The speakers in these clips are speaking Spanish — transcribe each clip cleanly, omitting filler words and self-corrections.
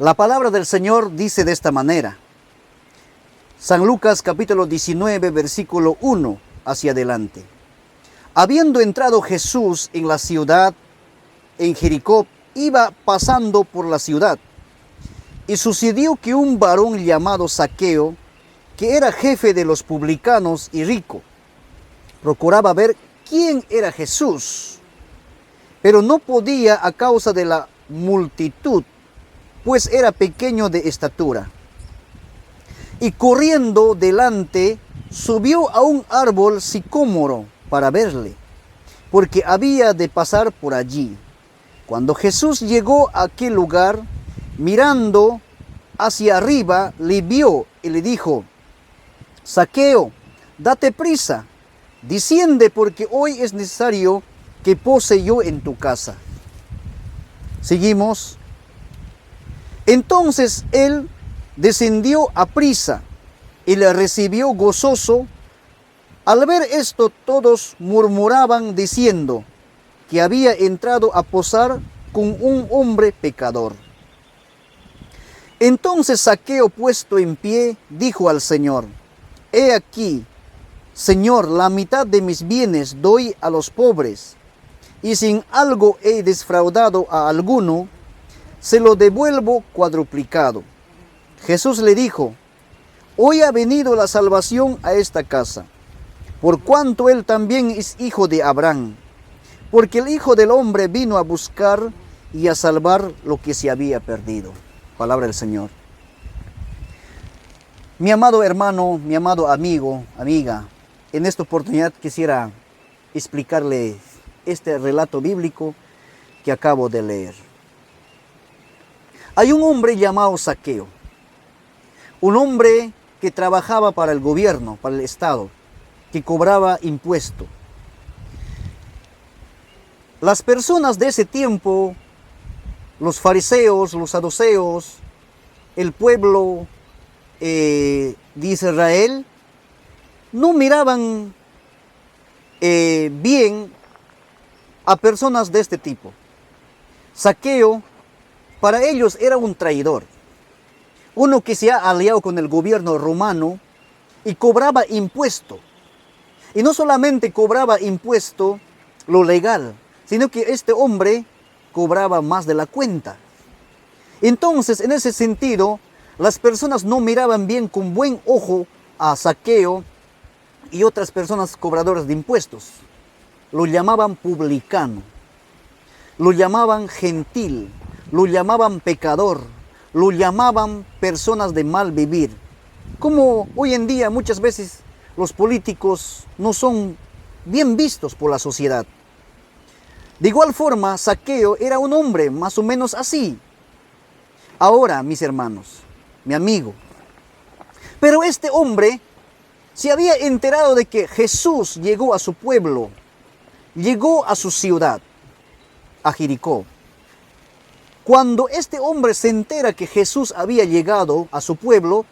La palabra del Señor dice de esta manera. San Lucas capítulo 19, versículo 1 hacia adelante. Habiendo entrado Jesús en la ciudad, en Jericó, iba pasando por la ciudad. Y sucedió que un varón llamado Zaqueo, que era jefe de los publicanos y rico, procuraba ver quién era Jesús, pero no podía a causa de la multitud, pues era pequeño de estatura. Y corriendo delante, subió a un árbol sicómoro para verle, porque había de pasar por allí. Cuando Jesús llegó a aquel lugar, mirando hacia arriba, le vio y le dijo: Zaqueo, date prisa, desciende, porque hoy es necesario que pose yo en tu casa. Seguimos. Entonces él descendió a prisa y le recibió gozoso. Al ver esto, todos murmuraban diciendo que había entrado a posar con un hombre pecador. Entonces Zaqueo, puesto en pie, dijo al Señor: He aquí, Señor, la mitad de mis bienes doy a los pobres, y si en algo he defraudado a alguno, se lo devuelvo cuadruplicado. Jesús le dijo: Hoy ha venido la salvación a esta casa, por cuanto él también es hijo de Abraham, porque el Hijo del Hombre vino a buscar y a salvar lo que se había perdido. Palabra del Señor. Mi amado hermano, mi amado amigo, amiga, en esta oportunidad quisiera explicarle este relato bíblico que acabo de leer. Hay un hombre llamado Zaqueo, un hombre que trabajaba para el gobierno, para el Estado, que cobraba impuesto. Las personas de ese tiempo, los fariseos, los saduceos, el pueblo de Israel, no miraban bien a personas de este tipo. Zaqueo, para ellos era un traidor, uno que se ha aliado con el gobierno romano y cobraba impuesto. Y no solamente cobraba impuesto lo legal, sino que este hombre cobraba más de la cuenta. Entonces, en ese sentido, las personas no miraban bien con buen ojo a Zaqueo y otras personas cobradoras de impuestos. Lo llamaban publicano, lo llamaban gentil, lo llamaban pecador, lo llamaban personas de mal vivir. Como hoy en día muchas veces los políticos no son bien vistos por la sociedad. De igual forma, Zaqueo era un hombre más o menos así. Ahora, mis hermanos, mi amigo, pero este hombre se había enterado de que Jesús llegó a su pueblo, llegó a su ciudad, a Jericó. Cuando este hombre se entera que Jesús había llegado a su pueblo,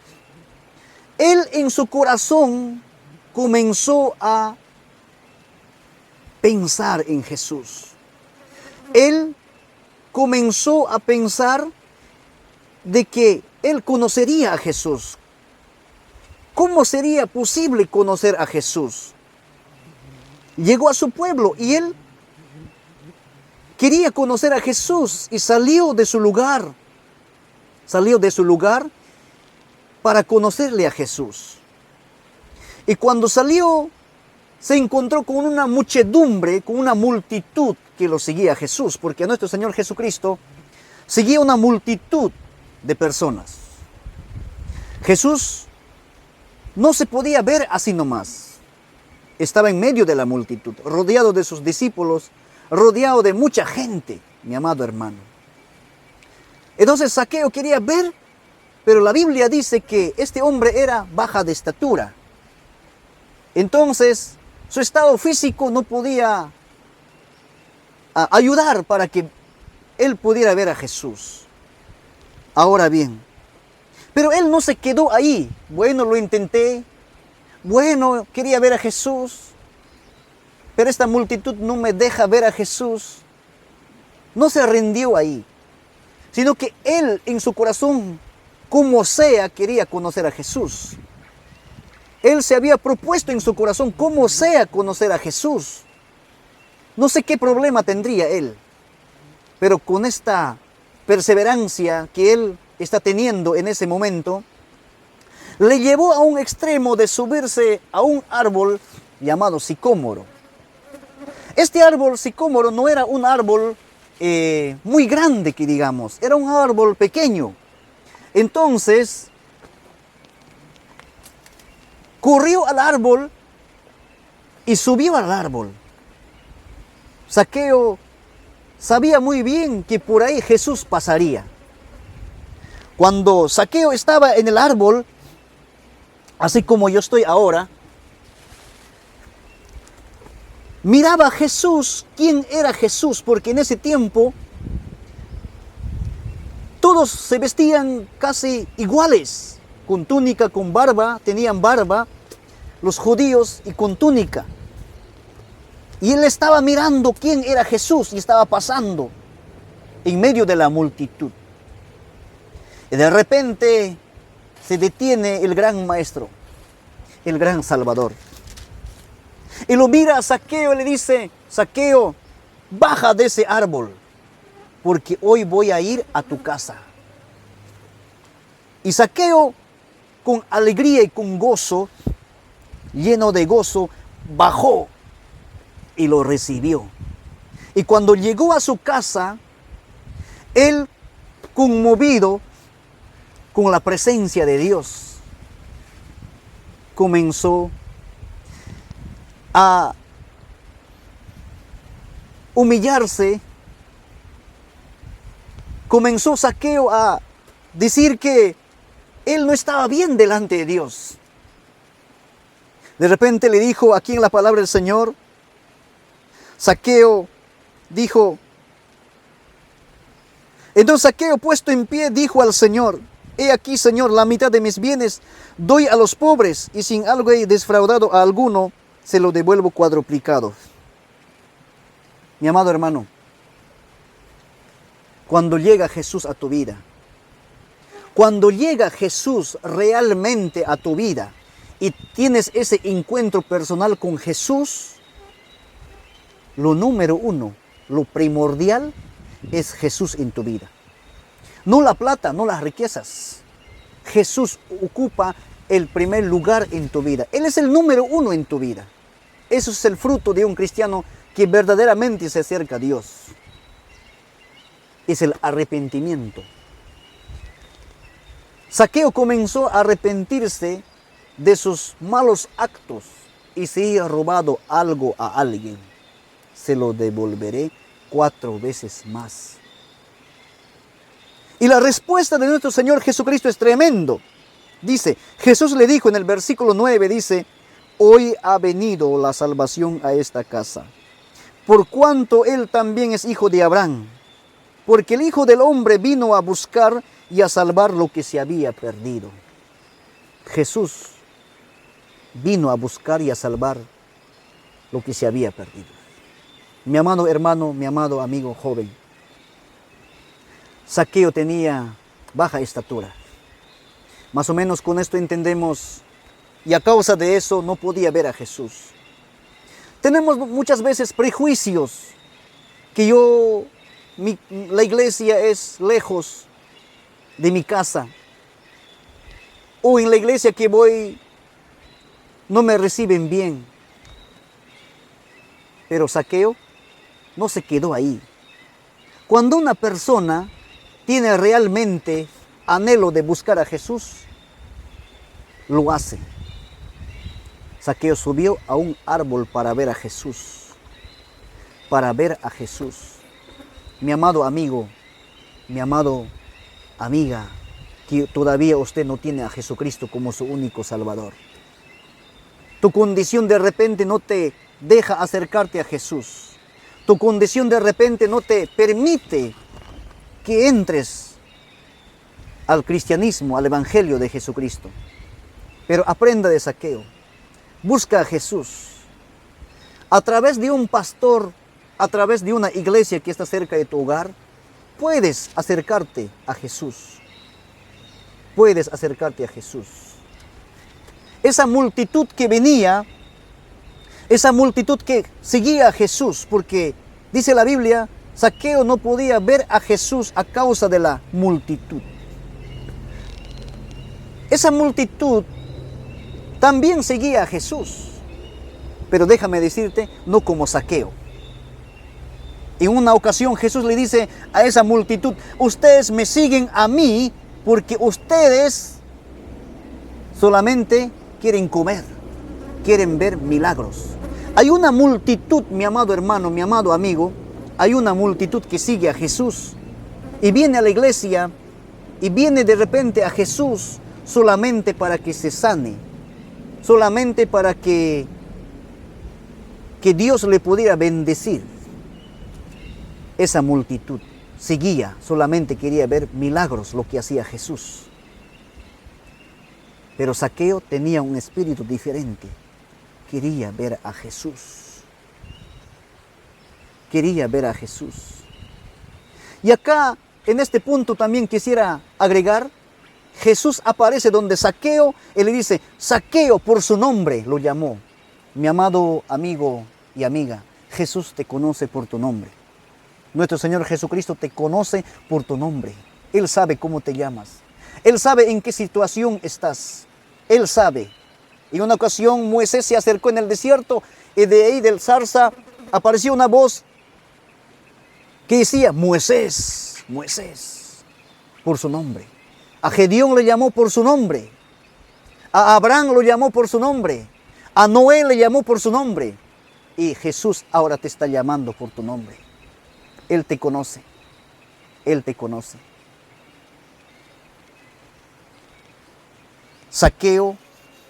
él en su corazón comenzó a pensar en Jesús. Él comenzó a pensar de que él conocería a Jesús. ¿Cómo sería posible conocer a Jesús? Llegó a su pueblo y él quería conocer a Jesús y salió de su lugar. Salió de su lugar para conocerle a Jesús. Y cuando salió, se encontró con una muchedumbre, con una multitud que lo seguía a Jesús, porque a nuestro Señor Jesucristo seguía una multitud de personas. Jesús no se podía ver así nomás. Estaba en medio de la multitud, rodeado de sus discípulos, rodeado de mucha gente, mi amado hermano. Entonces Zaqueo quería ver, pero la Biblia dice que este hombre era baja de estatura. Entonces, su estado físico no podía ayudar para que él pudiera ver a Jesús. Ahora bien, pero él no se quedó ahí. Bueno, lo intenté. Bueno, quería ver a Jesús. Pero esta multitud no me deja ver a Jesús. No se rindió ahí, sino que él en su corazón, como sea, quería conocer a Jesús. Él se había propuesto en su corazón, como sea, conocer a Jesús. No sé qué problema tendría él, pero con esta perseverancia que él está teniendo en ese momento, le llevó a un extremo de subirse a un árbol llamado sicómoro. Este árbol sicómoro no era un árbol muy grande, que digamos, era un árbol pequeño. Entonces, corrió al árbol y subió al árbol. Zaqueo sabía muy bien que por ahí Jesús pasaría. Cuando Zaqueo estaba en el árbol, así como yo estoy ahora, miraba a Jesús. ¿Quién era Jesús? Porque en ese tiempo todos se vestían casi iguales, con túnica, con barba, tenían barba, los judíos, y con túnica. Y él estaba mirando quién era Jesús y estaba pasando en medio de la multitud. Y de repente se detiene el gran maestro, el gran Salvador. Y lo mira a Zaqueo y le dice: Zaqueo, baja de ese árbol, porque hoy voy a ir a tu casa. Y Zaqueo, con alegría y con gozo, lleno de gozo, bajó y lo recibió. Y cuando llegó a su casa, él, conmovido con la presencia de Dios, comenzó a humillarse. Comenzó Zaqueo a decir que él no estaba bien delante de Dios. De repente le dijo aquí en la palabra del Señor, Zaqueo dijo, entonces Zaqueo, puesto en pie, dijo al Señor: he aquí, Señor, la mitad de mis bienes doy a los pobres, y sin algo he defraudado a alguno, se lo devuelvo cuadruplicado. Mi amado hermano, cuando llega Jesús a tu vida, cuando llega Jesús realmente a tu vida y tienes ese encuentro personal con Jesús, lo número uno, lo primordial es Jesús en tu vida. No la plata, no las riquezas. Jesús ocupa el primer lugar en tu vida. Él es el número uno en tu vida. Eso es el fruto de un cristiano que verdaderamente se acerca a Dios. Es el arrepentimiento. Zaqueo comenzó a arrepentirse de sus malos actos, y si he robado algo a alguien, se lo devolveré 4 veces más. Y la respuesta de nuestro Señor Jesucristo es tremendo. Dice, Jesús le dijo en el versículo 9, dice: hoy ha venido la salvación a esta casa, por cuanto él también es hijo de Abraham, porque el Hijo del Hombre vino a buscar y a salvar lo que se había perdido. Jesús vino a buscar y a salvar lo que se había perdido. Mi amado hermano, mi amado amigo joven, Zaqueo tenía baja estatura. Más o menos con esto entendemos, y a causa de eso no podía ver a Jesús. Tenemos muchas veces prejuicios, que la iglesia es lejos de mi casa, o en la iglesia que voy no me reciben bien. Pero Zaqueo no se quedó ahí. Cuando una persona tiene realmente anhelo de buscar a Jesús, lo hace. Zaqueo subió a un árbol para ver a Jesús. Para ver a Jesús. Mi amado amigo, mi amado amiga, que todavía usted no tiene a Jesucristo como su único Salvador. Tu condición de repente no te deja acercarte a Jesús. Tu condición de repente no te permite que entres al cristianismo, al evangelio de Jesucristo. Pero aprenda de Zaqueo. Busca a Jesús. A través de un pastor, a través de una iglesia que está cerca de tu hogar, puedes acercarte a Jesús. Puedes acercarte a Jesús. Esa multitud que venía, esa multitud que seguía a Jesús, porque dice la Biblia, Zaqueo no podía ver a Jesús a causa de la multitud. Esa multitud también seguía a Jesús, pero déjame decirte, no como Zaqueo. En una ocasión Jesús le dice a esa multitud, ustedes me siguen a mí porque ustedes solamente quieren comer, quieren ver milagros. Hay una multitud, mi amado hermano, mi amado amigo, hay una multitud que sigue a Jesús y viene a la iglesia y viene de repente a Jesús solamente para que se sane, solamente para que Dios le pudiera bendecir. Esa multitud seguía, solamente quería ver milagros, lo que hacía Jesús. Pero Zaqueo tenía un espíritu diferente. Quería ver a Jesús. Quería ver a Jesús. Y acá, en este punto también quisiera agregar, Jesús aparece donde Zaqueo, él le dice, Zaqueo, por su nombre lo llamó. Mi amado amigo y amiga, Jesús te conoce por tu nombre. Nuestro Señor Jesucristo te conoce por tu nombre. Él sabe cómo te llamas. Él sabe en qué situación estás. Él sabe. En una ocasión Moisés se acercó en el desierto y de ahí del zarza apareció una voz que decía, Moisés, Moisés, por su nombre. A Gedeón le llamó por su nombre. A Abraham lo llamó por su nombre. A Noé le llamó por su nombre. Y Jesús ahora te está llamando por tu nombre. Él te conoce. Él te conoce. Zaqueo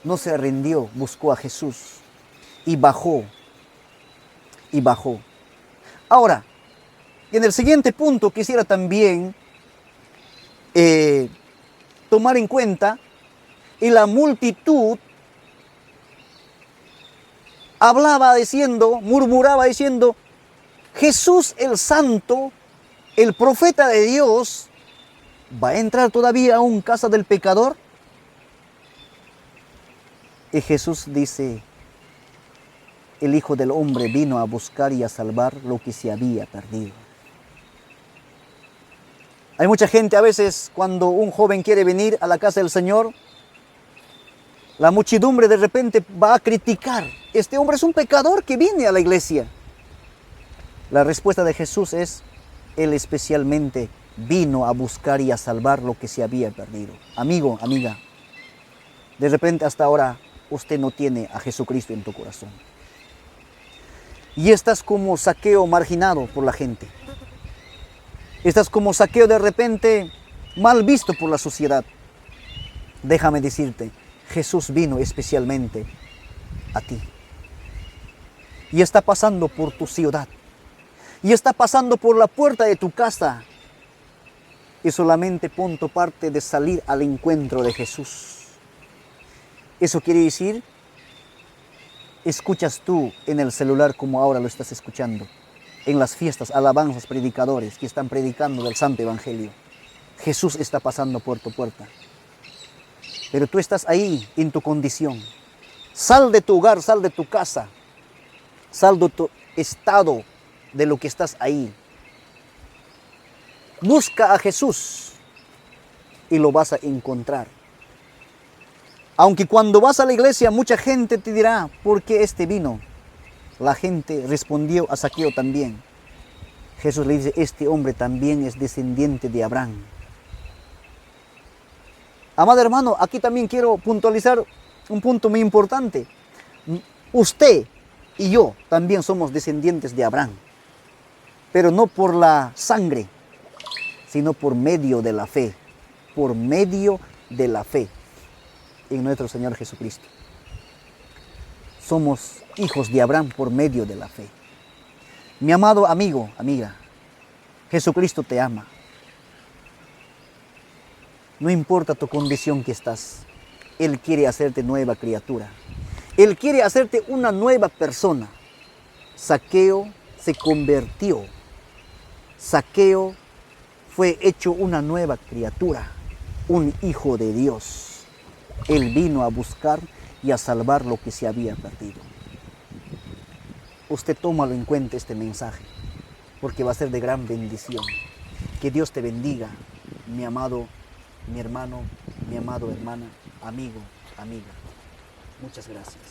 no se rindió, buscó a Jesús y bajó. Y bajó. Ahora, en el siguiente punto quisiera también tomar en cuenta, y la multitud hablaba diciendo, murmuraba diciendo, Jesús el Santo, el profeta de Dios, ¿va a entrar todavía a una casa del pecador? Y Jesús dice, el Hijo del Hombre vino a buscar y a salvar lo que se había perdido. Hay mucha gente a veces cuando un joven quiere venir a la casa del Señor, la muchedumbre de repente va a criticar. Este hombre es un pecador que viene a la iglesia. La respuesta de Jesús es, Él especialmente vino a buscar y a salvar lo que se había perdido. Amigo, amiga, de repente hasta ahora usted no tiene a Jesucristo en tu corazón. Y estás como Zaqueo marginado por la gente. Estás como Zaqueo de repente mal visto por la sociedad. Déjame decirte, Jesús vino especialmente a ti. Y está pasando por tu ciudad. Y está pasando por la puerta de tu casa. Y solamente pon tu parte de salir al encuentro de Jesús. Eso quiere decir, escuchas tú en el celular como ahora lo estás escuchando. En las fiestas, alabanzas, predicadores que están predicando del Santo Evangelio. Jesús está pasando por tu puerta. Pero tú estás ahí en tu condición. Sal de tu hogar, sal de tu casa. Sal de tu estado de lo que estás ahí. Busca a Jesús y lo vas a encontrar. Aunque cuando vas a la iglesia mucha gente te dirá, ¿por qué este vino? La gente respondió a Zaqueo también. Jesús le dice, este hombre también es descendiente de Abraham. Amado hermano, aquí también quiero puntualizar un punto muy importante. Usted y yo también somos descendientes de Abraham, pero no por la sangre, sino por medio de la fe. Por medio de la fe en nuestro Señor Jesucristo. Somos hijos de Abraham por medio de la fe. Mi amado amigo, amiga, Jesucristo te ama. No importa tu condición que estás, Él quiere hacerte nueva criatura. Él quiere hacerte una nueva persona. Zaqueo se convirtió. Zaqueo fue hecho una nueva criatura, un hijo de Dios. Él vino a buscar y a salvar lo que se había perdido. Usted tómalo en cuenta este mensaje, porque va a ser de gran bendición. Que Dios te bendiga, mi amado, mi hermano, mi amado hermana, amigo, amiga. Muchas gracias.